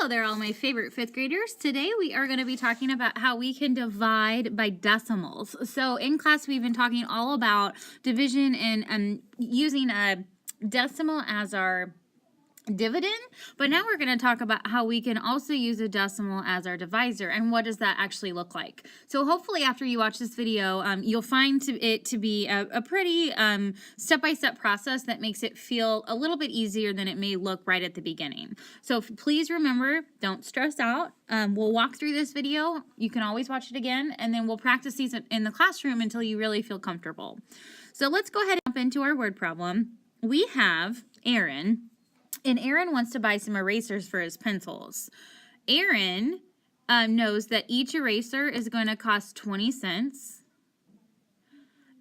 there, all my favorite fifth graders. Today we are going to be talking about how we can divide by decimals. So in class we've been talking all about division and using a decimal as our dividend, but now we're going to talk about how we can also use a decimal as our divisor and what does that actually look like. So hopefully after you watch this video, you'll find it to be a pretty step-by-step process that makes it feel a little bit easier than it may look right at the beginning. So please remember, don't stress out. We'll walk through this video. You can always watch it again, and then we'll practice these in the classroom until you really feel comfortable. So let's go ahead and jump into our word problem. We have Aaron. And Aaron wants to buy some erasers for his pencils. Aaron knows that each eraser is going to cost 20 cents.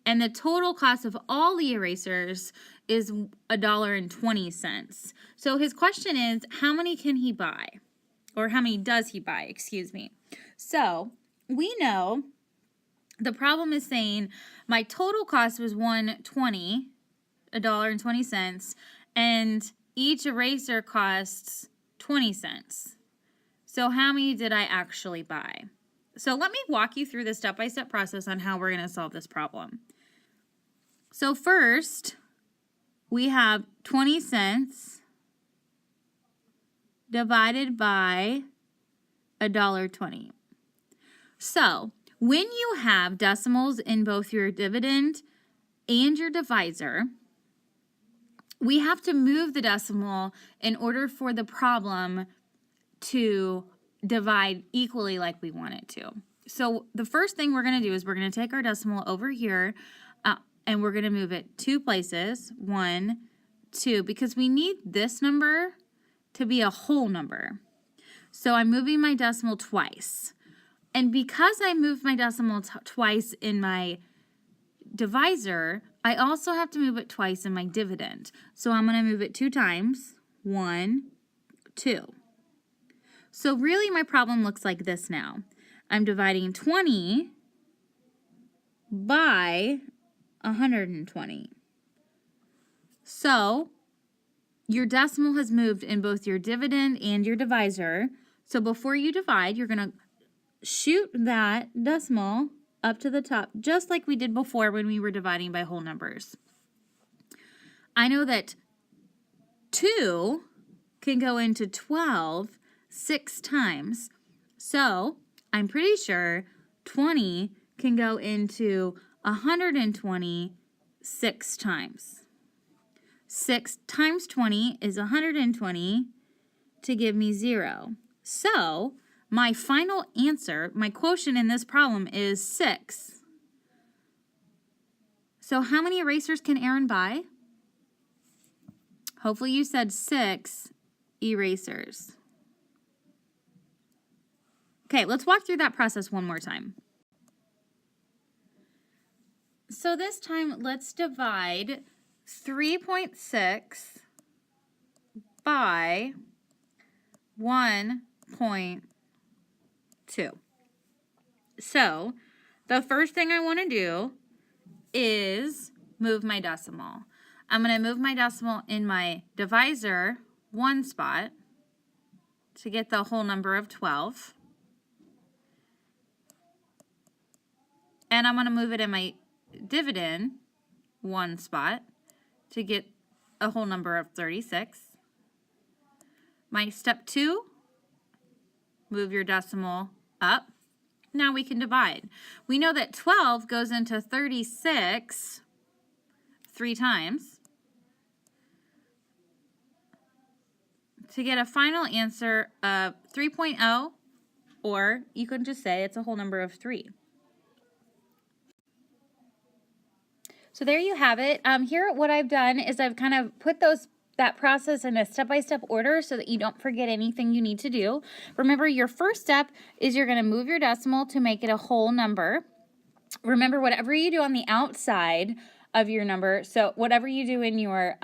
And the total cost of all the erasers is $1.20. So his question is, how many can he buy? Or how many does he buy, excuse me. So we know the problem is saying my total cost was $1.20, and each eraser costs 20 cents. So how many did I actually buy? So let me walk you through the step-by-step process on how we're going to solve this problem. So first, we have 20 cents divided by $1.20. So when you have decimals in both your dividend and your divisor, we have to move the decimal in order for the problem to divide equally like we want it to. So the first thing we're going to do is we're going to take our decimal over here and we're going to move it 2 places, 1, 2, because we need this number to be a whole number. So I'm moving my decimal twice. And because I moved my decimal twice in my divisor, I also have to move it twice in my dividend. So I'm going to move it 2 times. 1, 2. So really my problem looks like this now. I'm dividing 20 by 120. So your decimal has moved in both your dividend and your divisor. So before you divide, you're going to shoot that decimal up to the top, just like we did before when we were dividing by whole numbers. I know that 2 can go into 12 6 times, so I'm pretty sure 20 can go into 120 6 times. 6 times 20 is 120 to give me 0. So my final answer, my quotient in this problem is 6. So how many erasers can Aaron buy? Hopefully you said 6 erasers. Okay, let's walk through that process one more time. So this time, let's divide 3.6 by 1.2. So the first thing I want to do is move my decimal. I'm going to move my decimal in my divisor 1 spot to get the whole number of 12. And I'm going to move it in my dividend 1 spot to get a whole number of 36. My step 2, move your decimal up. Now we can divide. We know that 12 goes into 36 3 times. To get a final answer of 3.0, or you can just say it's a whole number of 3. So there you have it. Here what I've done is I've kind of put that process in a step-by-step order so that you don't forget anything you need to do. Remember, your first step is you're going to move your decimal to make it a whole number. Remember, whatever you do on the outside of your number, so whatever you do in your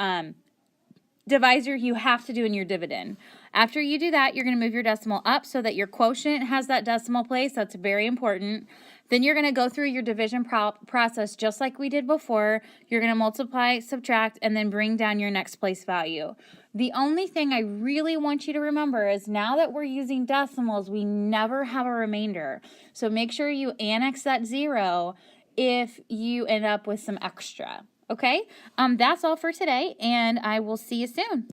divisor, you have to do in your dividend. After you do that, you're going to move your decimal up so that your quotient has that decimal place. That's very important. Then you're going to go through your division process just like we did before. You're going to multiply, subtract, and then bring down your next place value. The only thing I really want you to remember is now that we're using decimals, we never have a remainder. So make sure you annex that 0 if you end up with some extra. Okay? That's all for today, and I will see you soon.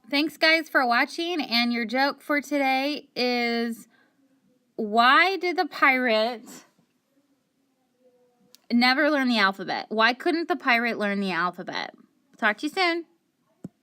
Thanks, guys, for watching, and your joke for today is, why did the pirate never learn the alphabet? Why couldn't the pirate learn the alphabet? Talk to you soon.